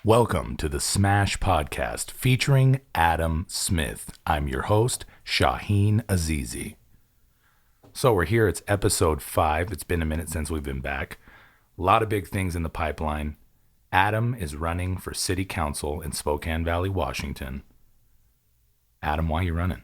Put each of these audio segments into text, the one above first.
Welcome to the Smash Podcast featuring Adam Smith. I'm your host, Shaheen Azizi. So we're here, it's episode 5. It's been a minute since we've been back. A lot of big things in the pipeline. Adam is running for city council in Spokane Valley, Washington. Adam, why are you running?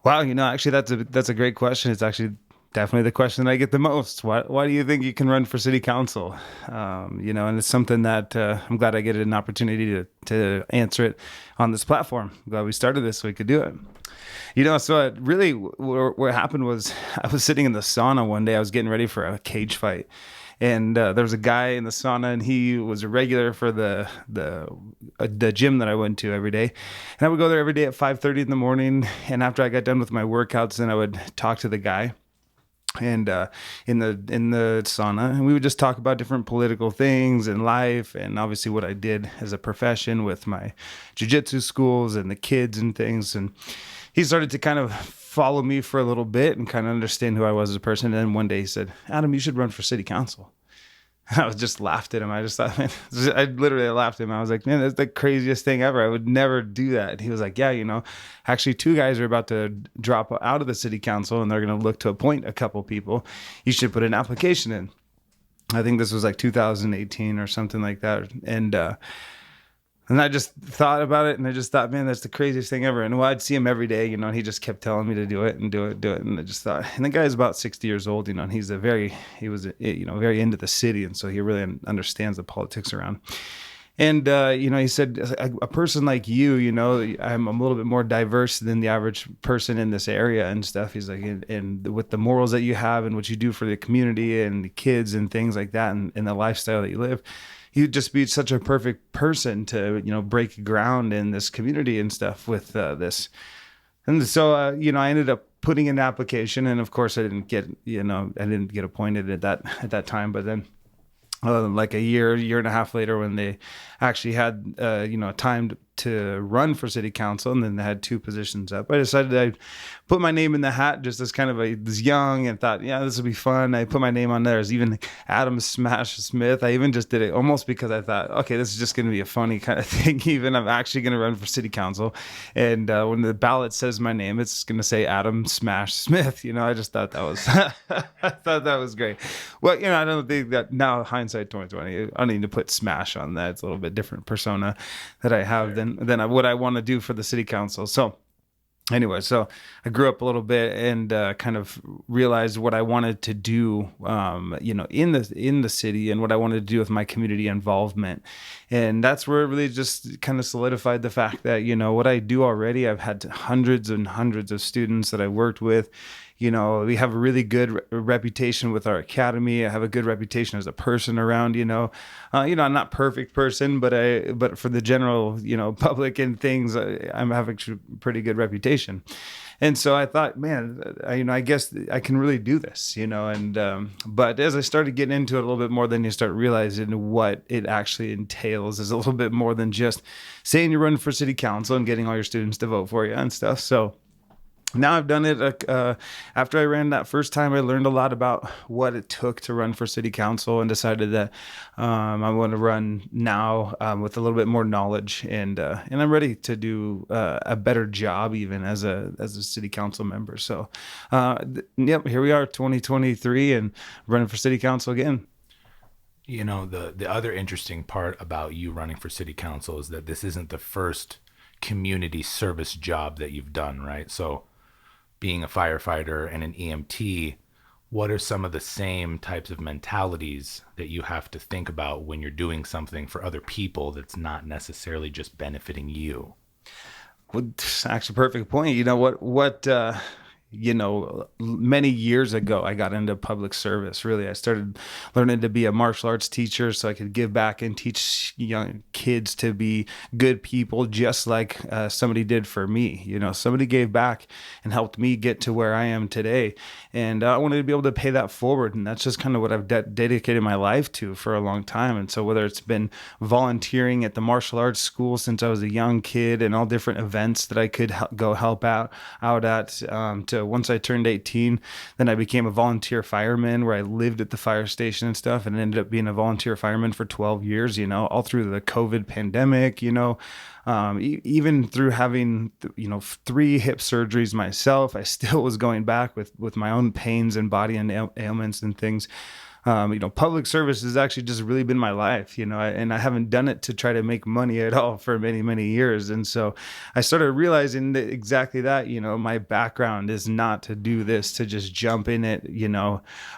Wow, actually, that's a great question. It's actually definitely the question that I get the most. Why do you think you can run for city council? And it's something that I'm glad I get an opportunity to answer it on this platform. I'm glad we started this so we could do it. So it really, what happened was I was sitting in the sauna one day. I was getting ready for a cage fight. And there was a guy in the sauna, and he was a regular for the gym that I went to every day. And I would go there every day at 5:30 in the morning. And after I got done with my workouts, then I would talk to the guy, and in the sauna, and we would just talk about different political things in life, and obviously what I did as a profession with my jiu-jitsu schools and the kids and things. And he started to kind of follow me for a little bit and kind of understand who I was as a person. And then one day he said, "Adam, you should run for city council." I was just laughed at him. I just thought, man, I literally laughed at him. I was like, man, that's the craziest thing ever. I would never do that. And he was like, yeah, actually 2 guys are about to drop out of the city council, and they're going to look to appoint a couple people. You should put an application in. I think this was like 2018 or something like that. And I just thought about it, and I just thought, man, that's the craziest thing ever. And I'd see him every day, and he just kept telling me to do it and do it, do it. And I just thought, and the guy's about 60 years old, and he was very into the city. And so he really understands the politics around. And, he said, a person like you, I'm a little bit more diverse than the average person in this area and stuff. He's like, and with the morals that you have and what you do for the community and the kids and things like that, and the lifestyle that you live, you'd just be such a perfect person to, break ground in this community and stuff with this. And so, I ended up putting in an application, and of course I didn't get appointed at that time, but then like a year and a half later, when they actually had, time to run for city council, and then they had 2 positions up, I decided I'd put my name in the hat just as kind of was young, and thought, yeah, this would be fun. I put my name on there as even Adam Smash Smith. I even just did it almost because I thought, okay, this is just going to be a funny kind of thing. Even I'm actually going to run for city council. And when the ballot says my name, it's going to say Adam Smash Smith. I just thought that was, I thought that was great. Well, I don't think that now, hindsight 2020, I don't need to put Smash on that. It's a little bit different persona that I have than what I want to do for the city council. So anyway, so I grew up a little bit and kind of realized what I wanted to do, in the city, and what I wanted to do with my community involvement. And that's where it really just kind of solidified the fact that, what I do already, I've had hundreds and hundreds of students that I worked with. We have a really good reputation with our academy. I have a good reputation as a person around, I'm not perfect person, but for the general, public and things, I'm having a pretty good reputation. And so I thought, man, I guess I can really do this, but as I started getting into it a little bit more, then you start realizing what it actually entails is a little bit more than just saying you're running for city council and getting all your students to vote for you and stuff. So now I've done it. After I ran that first time, I learned a lot about what it took to run for city council, and decided that I want to run now with a little bit more knowledge, and I'm ready to do a better job even as a city council member. So, here we are, 2023, and running for city council again. The other interesting part about you running for city council is that this isn't the first community service job that you've done, right? So being a firefighter and an EMT, what are some of the same types of mentalities that you have to think about when you're doing something for other people that's not necessarily just benefiting you? Well, actually, perfect point. Many years ago, I got into public service. Really, I started learning to be a martial arts teacher so I could give back and teach young kids to be good people, just like somebody did for me. Somebody gave back and helped me get to where I am today. And I wanted to be able to pay that forward. And that's just kind of what I've dedicated my life to for a long time. And so whether it's been volunteering at the martial arts school since I was a young kid, and all different events that I could go help out at, to once I turned 18, then I became a volunteer fireman where I lived at the fire station and stuff, and ended up being a volunteer fireman for 12 years, all through the COVID pandemic, even through having, 3 hip surgeries myself, I still was going back with my own pains and body and ailments and things. Public service has actually just really been my life, and I haven't done it to try to make money at all for many, many years. And so I started realizing that exactly that, my background is not to do this, to just jump in it,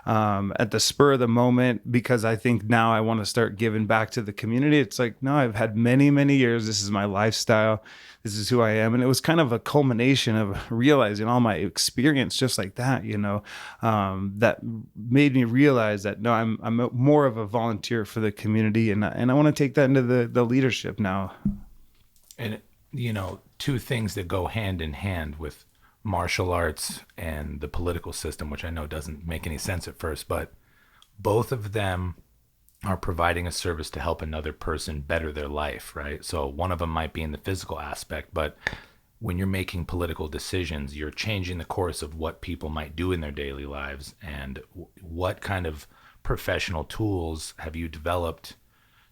at the spur of the moment, because I think now I want to start giving back to the community. It's like, no, I've had many, many years. This is my lifestyle. This is who I am. And it was kind of a culmination of realizing all my experience just like that, that made me realize that, no, I'm more of a volunteer for the community. And I want to take that into the leadership now. And, two things that go hand in hand with martial arts and the political system, which I know doesn't make any sense at first, but both of them are providing a service to help another person better their life, right? So one of them might be in the physical aspect, but when you're making political decisions, you're changing the course of what people might do in their daily lives. And what kind of professional tools have you developed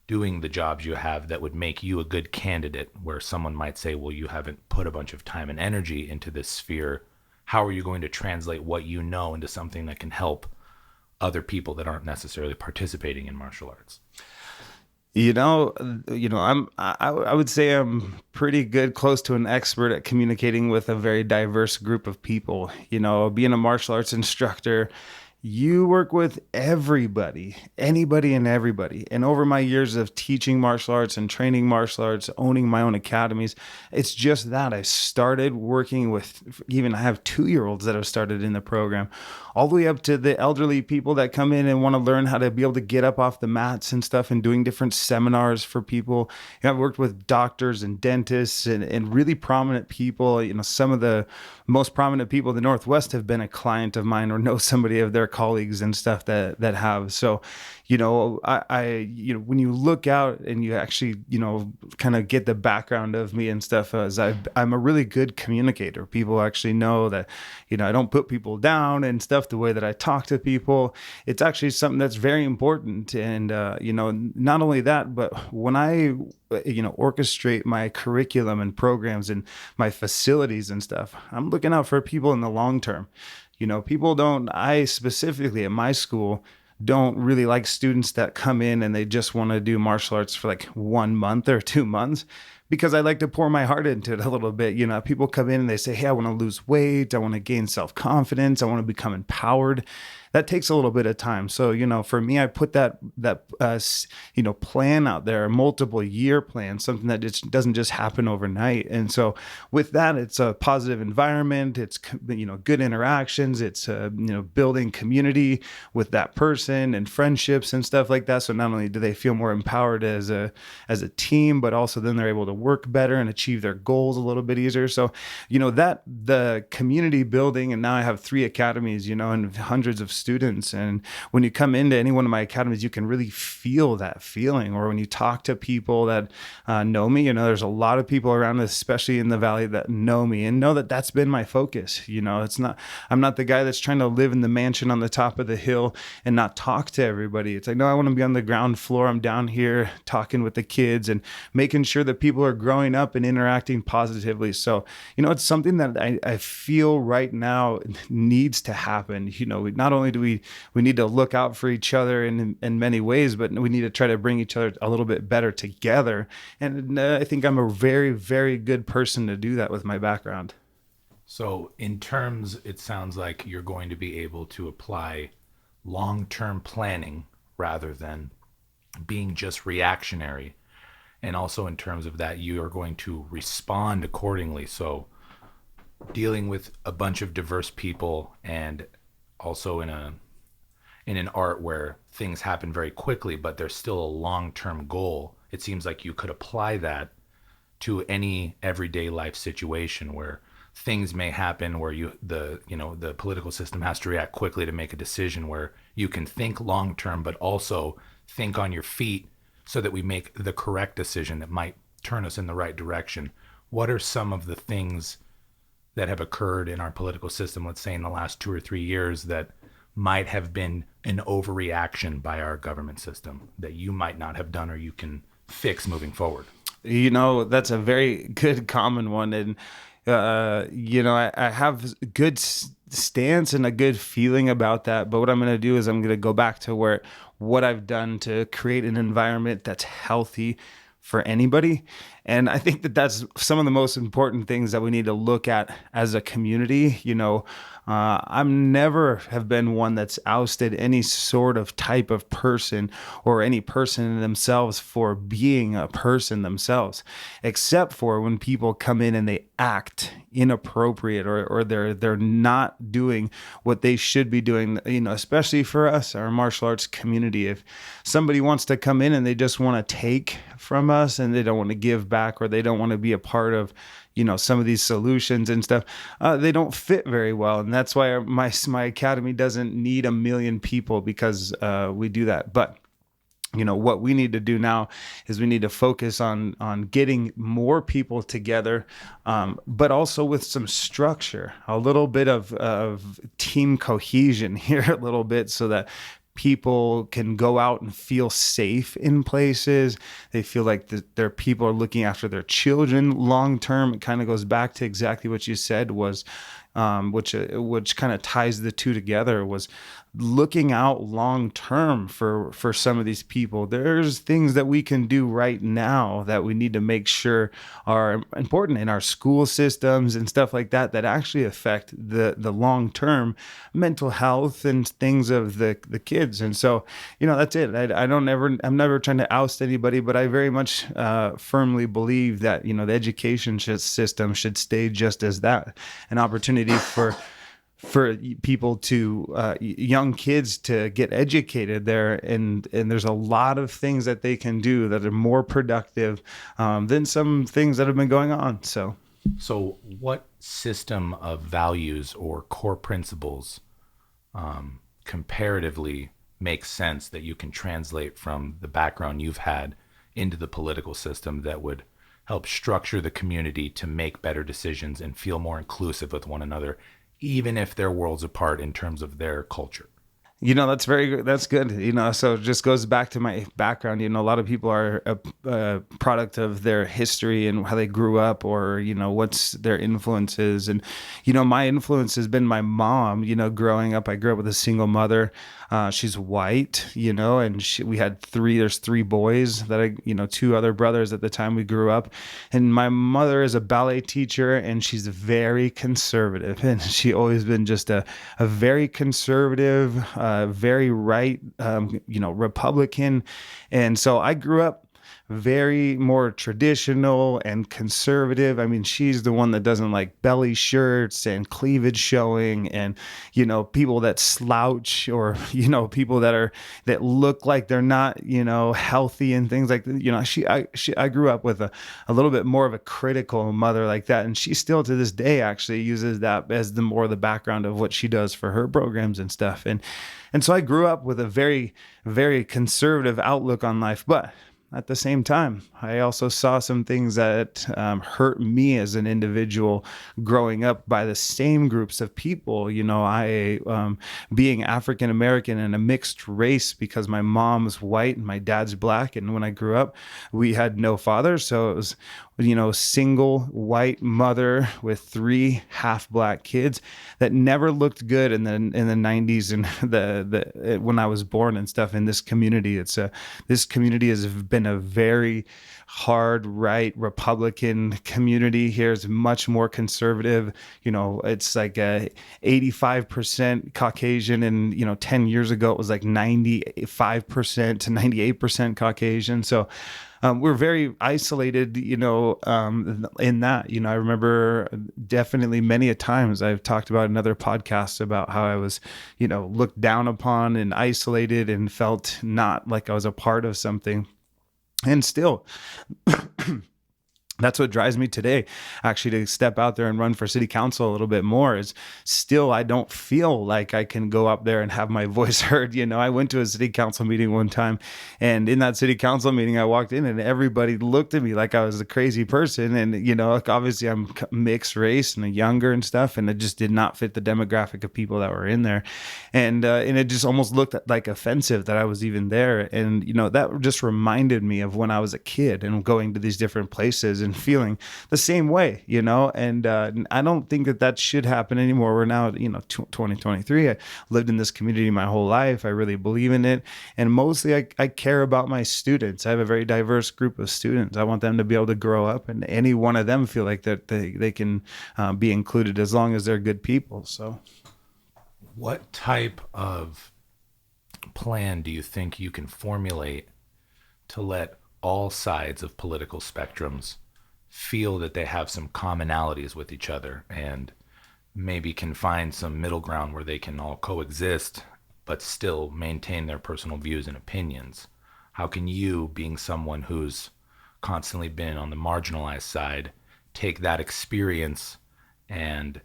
doing the jobs you have that would make you a good candidate, where someone might say, well, you haven't put a bunch of time and energy into this sphere. How are you going to translate what you know into something that can help other people that aren't necessarily participating in martial arts? I would say I'm pretty good, close to an expert at communicating with a very diverse group of people. Being a martial arts instructor, you work with everybody, anybody and everybody. And over my years of teaching martial arts and training martial arts, owning my own academies, it's just that I started working with, even I have 2-year-olds that have started in the program, all the way up to the elderly people that come in and want to learn how to be able to get up off the mats and stuff, and doing different seminars for people. I've worked with doctors and dentists and really prominent people. Some of the most prominent people in the Northwest have been a client of mine or know somebody of their colleagues and stuff that have. So, when you look out and you actually, kind of get the background of me and stuff, as I'm a really good communicator. People actually know that, I don't put people down and stuff, the way that I talk to people. It's actually something that's very important. And, not only that, but when I, orchestrate my curriculum and programs and my facilities and stuff, I'm looking out for people in the long term. I specifically at my school don't really like students that come in and they just want to do martial arts for like 1 month or 2 months, because I like to pour my heart into it a little bit. People come in and they say, hey, I want to lose weight. I want to gain self-confidence. I want to become empowered. That takes a little bit of time. So, for me, I put that plan out there, a multiple year plan, something that just doesn't just happen overnight. And so with that, it's a positive environment. It's, good interactions. It's, building community with that person and friendships and stuff like that. So not only do they feel more empowered as a team, but also then they're able to work better and achieve their goals a little bit easier. So, that the community building, and now I have 3 academies, and hundreds of students. And when you come into any one of my academies, you can really feel that feeling. Or when you talk to people that know me, there's a lot of people around us, especially in the Valley, that know me and know that that's been my focus. I'm not the guy that's trying to live in the mansion on the top of the hill and not talk to everybody. It's like, no, I want to be on the ground floor. I'm down here talking with the kids and making sure that people are growing up and interacting positively. So, it's something that I feel right now needs to happen. Not only do we need to look out for each other in many ways, but we need to try to bring each other a little bit better together. And I think I'm a very, very good person to do that with my background. So in terms, it sounds like you're going to be able to apply long-term planning rather than being just reactionary. And also in terms of that, you are going to respond accordingly. So dealing with a bunch of diverse people, and also in an art where things happen very quickly, but there's still a long-term goal. It seems like you could apply that to any everyday life situation where things may happen, where the political system has to react quickly to make a decision, where you can think long-term, but also think on your feet so that we make the correct decision that might turn us in the right direction. What are some of the things that have occurred in our political system, let's say in the last 2 or 3 years, that might have been an overreaction by our government system that you might not have done or you can fix moving forward? That's a very good common one. And, I have good stance and a good feeling about that. But what I'm going to do is I'm going to go back to what I've done to create an environment that's healthy for anybody. And I think that that's some of the most important things that we need to look at as a community. I'm never have been one that's ousted any sort of type of person or any person in themselves for being a person themselves, except for when people come in and they act inappropriate or they're not doing what they should be doing, especially for us, our martial arts community. If somebody wants to come in and they just want to take from us and they don't want to give back, or they don't want to be a part of some of these solutions and stuff, they don't fit very well. And that's why my academy doesn't need 1 million people, because we do that. But what we need to do now is we need to focus on getting more people together, but also with some structure, a little bit of team cohesion here, a little bit, so that people can go out and feel safe in places. They feel like their people are looking after their children long term. It kind of goes back to exactly what you said, was which kind of ties the two together, was looking out long term for some of these people. There's things that we can do right now that we need to make sure are important in our school systems and stuff like that actually affect the long term mental health and things of the kids. And so that's it. I'm never trying to oust anybody, but I very much firmly believe that the education system should stay just as that, an opportunity for people to young kids to get educated there, and there's a lot of things that they can do that are more productive than some things that have been going on. So what system of values or core principles comparatively makes sense that you can translate from the background you've had into the political system that would help structure the community to make better decisions and feel more inclusive with one another, even if they're worlds apart in terms of their culture? That's very good. That's good. So it just goes back to my background. A lot of people are a product of their history and how they grew up, or, what's their influences. And, my influence has been my mom. Growing up, I grew up with a single mother. She's white, and we had there's 3 boys that 2 other brothers at the time we grew up. And my mother is a ballet teacher, and she's very conservative. And she always been just a very conservative, very right, Republican. And so I grew up very more traditional and conservative. I mean, she's the one that doesn't like belly shirts and cleavage showing, and people that slouch, or people that look like they're not healthy and things like that. I grew up with a little bit more of a critical mother like that, and she still to this day actually uses that as the background of what she does for her programs and stuff. And so I grew up with a very, very conservative outlook on life, but at the same time, I also saw some things that hurt me as an individual growing up by the same groups of people. I being African American and a mixed race, because my mom's white and my dad's black. And when I grew up, we had no father. So it was, single white mother with 3 half black kids that never looked good in the 90s and when I was born and stuff in this community. This community has been a very hard right Republican community. Here is much more conservative. It's like 85% Caucasian, and 10 years ago it was like 95% to 98% Caucasian. So we're very isolated, in that. I remember definitely many a times I've talked about in other podcasts about how I was, looked down upon and isolated and felt not like I was a part of something. And still, That's what drives me today, actually, to step out there and run for city council a little bit more. Is still, I don't feel like I can go up there and have my voice heard. I went to a city council meeting one time, and in that city council meeting, I walked in and everybody looked at me like I was a crazy person. And, like obviously I'm mixed race and younger and stuff, and it just did not fit the demographic of people that were in there. And it just almost looked like offensive that I was even there. And, that just reminded me of when I was a kid and going to these different places and feeling the same way, and I don't think that should happen anymore. We're now, 2023. I lived in this community my whole life. I really believe in it. And mostly I care about my students. I have a very diverse group of students. I want them to be able to grow up and any one of them feel like that they can be included as long as they're good people. So What type of plan do you think you can formulate to let all sides of political spectrums feel that they have some commonalities with each other and maybe can find some middle ground where they can all coexist but still maintain their personal views and opinions? How can you, being someone who's constantly been on the marginalized side, take that experience and,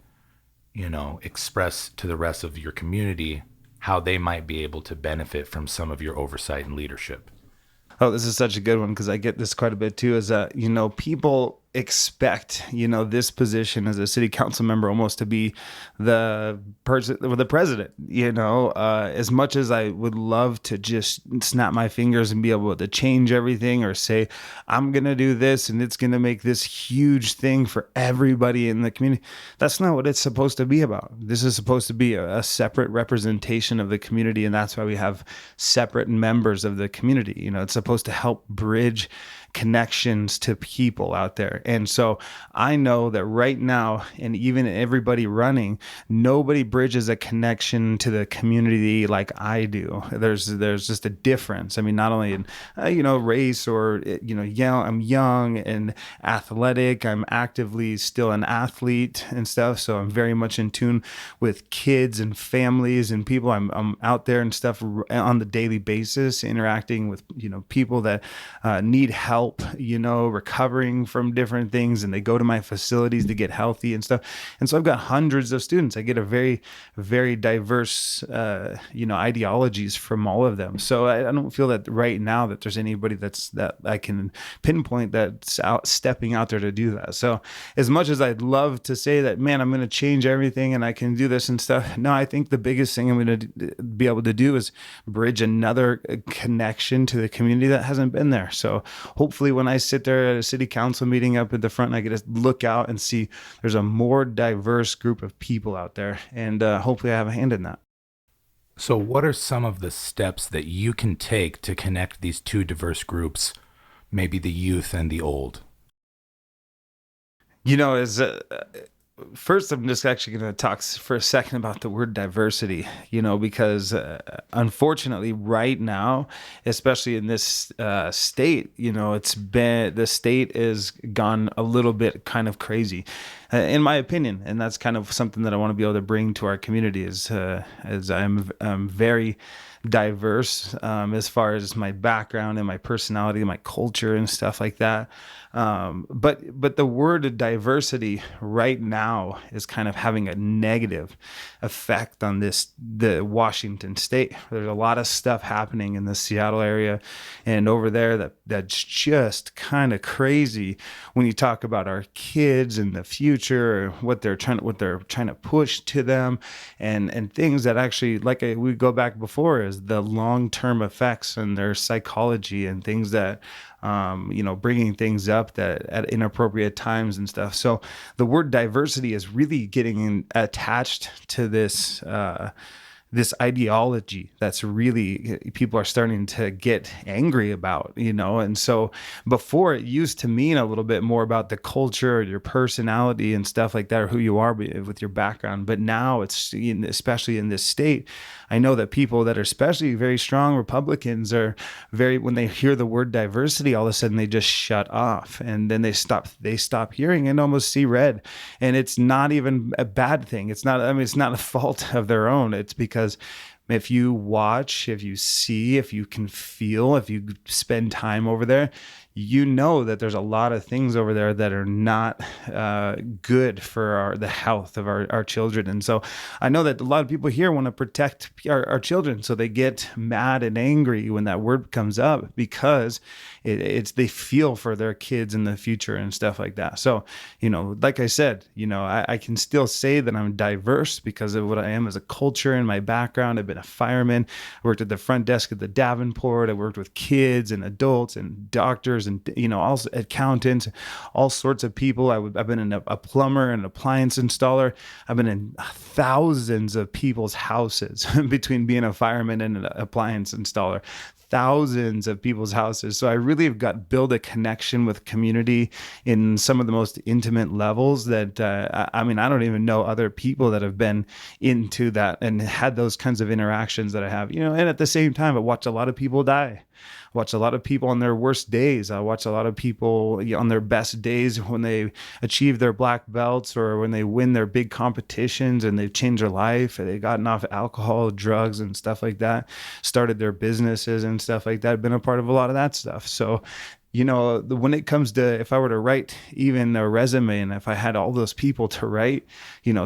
express to the rest of your community how they might be able to benefit from some of your oversight and leadership? Oh, this is such a good one because I get this quite a bit too. Is that people expect this position as a city council member almost to be the person, the president. As much as I would love to just snap my fingers and be able to change everything or say I'm gonna do this and it's gonna make this huge thing for everybody in the community, that's not what it's supposed to be about. This is supposed to be a separate representation of the community, and that's why we have separate members of the community. It's supposed to help bridge connections to people out there. And so I know that right now, and even everybody running, nobody bridges a connection to the community like I do. There's just a difference. I mean, not only in race or I'm young and athletic. I'm actively still an athlete and stuff, so I'm very much in tune with kids and families and people. I'm out there and stuff on the daily basis, interacting with people that need help, recovering from different things, and they go to my facilities to get healthy and stuff. And so I've got hundreds of students. I get a very, very diverse, ideologies from all of them. So I don't feel that right now that there's anybody that I can pinpoint that's out stepping out there to do that. So as much as I'd love to say that, man, I'm going to change everything and I can do this and stuff, no, I think the biggest thing I'm going to be able to do is bridge another connection to the community that hasn't been there. So hopefully when I sit there at a city council meeting up at the front, I get to look out and see there's a more diverse group of people out there, and hopefully I have a hand in that. So, what are some of the steps that you can take to connect these two diverse groups, maybe the youth and the old? As first, I'm just actually going to talk for a second about the word diversity, because unfortunately right now, especially in this state, the state is gone a little bit kind of crazy, in my opinion. And that's kind of something that I want to be able to bring to our community as I'm very diverse, as far as my background and my personality and my culture and stuff like that. But the word diversity right now is kind of having a negative effect on the Washington state. There's a lot of stuff happening in the Seattle area and over there that's just kind of crazy when you talk about our kids and the future, or what they're trying to push to them, and things that actually, like we go back before, is the long-term effects and their psychology and things that bringing things up that at inappropriate times and stuff. So the word diversity is really getting attached to this ideology that's really people are starting to get angry about, and so before it used to mean a little bit more about the culture or your personality and stuff like that, or who you are with your background. But now it's, especially in this state, I know that people that are especially very strong Republicans are when they hear the word diversity, all of a sudden they just shut off, and then they stop hearing and almost see red. And it's not even a bad thing. It's not a fault of their own. It's because if you watch, if you see, if you can feel, if you spend time over there, you know that there's a lot of things over there that are not good for the health of our children. And so I know that a lot of people here want to protect our children. So they get mad and angry when that word comes up because it's they feel for their kids in the future and stuff like that. So, like I said, I can still say that I'm diverse because of what I am as a culture and my background. I've been a fireman. I worked at the front desk at the Davenport. I worked with kids and adults and doctors and, also accountants, all sorts of people. I've been a plumber and an appliance installer. I've been in thousands of people's houses between being a fireman and an appliance installer, thousands of people's houses. So I really have got build a connection with community in some of the most intimate levels that I don't even know other people that have been into that and had those kinds of interactions that I have. And at the same time, I watch a lot of people die. Watch a lot of people on their worst days. I watch a lot of people on their best days when they achieve their black belts or when they win their big competitions and they've changed their life. They've gotten off alcohol, drugs, and stuff like that, started their businesses and stuff like that. Been a part of a lot of that stuff. So when it comes to, if I were to write even a resume and if I had all those people to write,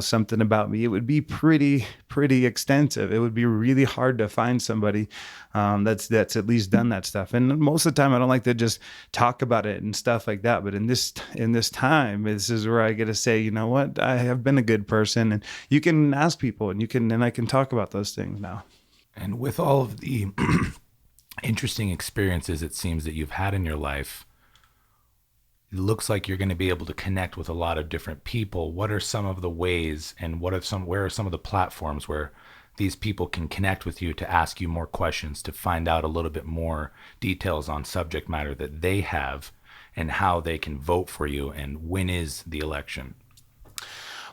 something about me, it would be pretty extensive. It would be really hard to find somebody that's at least done that stuff. And most of the time, I don't like to just talk about it and stuff like that. But in this time, this is where I get to say, you know what, I have been a good person, and you can ask people, and I can talk about those things now. And with all of the interesting experiences it seems that you've had in your life, it looks like you're going to be able to connect with a lot of different people. What are some of the ways and where are some of the platforms where these people can connect with you to ask you more questions, to find out a little bit more details on subject matter that they have and how they can vote for you and when is the election?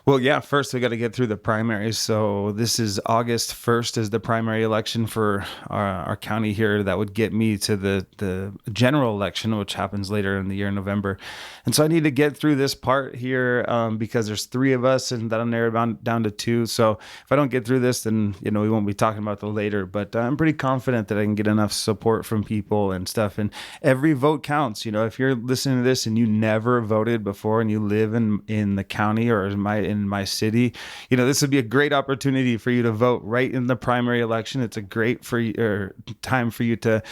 Well, yeah, first we got to get through the primaries. So this is August 1st is the primary election for our county here. That would get me to the general election, which happens later in the year in November. And so I need to get through this part here because there's three of us and that'll narrow down to two. So if I don't get through this, then, we won't be talking about the later. But I'm pretty confident that I can get enough support from people and stuff. And every vote counts. If you're listening to this and you never voted before and you live in the county or in my city, this would be a great opportunity for you to vote right in the primary election. It's a great time for you to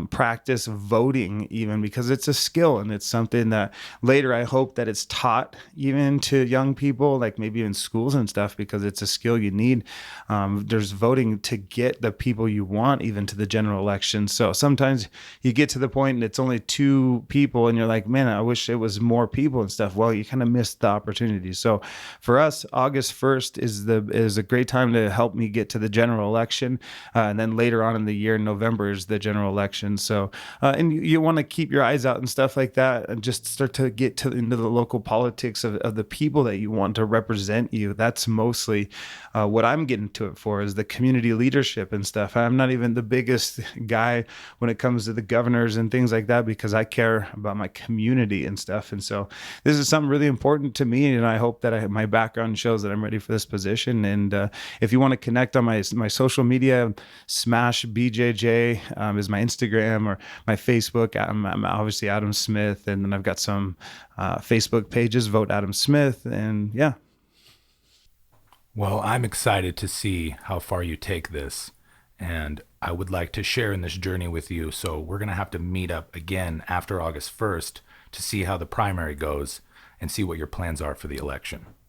practice voting, even because it's a skill and it's something that later I hope that it's taught even to young people, like maybe in schools and stuff, because it's a skill you need. There's voting to get the people you want even to the general election. So sometimes you get to the point and it's only two people and you're like, man, I wish it was more people and stuff. Well, you kind of missed the opportunity. So for us, August 1st is a great time to help me get to the general election. And then later on in the year, November is the general election. So, and you want to keep your eyes out and stuff like that and just start to get into the local politics of the people that you want to represent you. That's mostly what I'm getting to it for, is the community leadership and stuff. I'm not even the biggest guy when it comes to the governors and things like that because I care about my community and stuff. And so this is something really important to me. And I hope that my background shows that I'm ready for this position. And if you want to connect on my social media, Smash BJJ is my Instagram, or my Facebook. I'm obviously Adam Smith, and then I've got some Facebook pages, Vote Adam Smith, and yeah. Well, I'm excited to see how far you take this, and I would like to share in this journey with you. So we're going to have to meet up again after August 1st to see how the primary goes and see what your plans are for the election.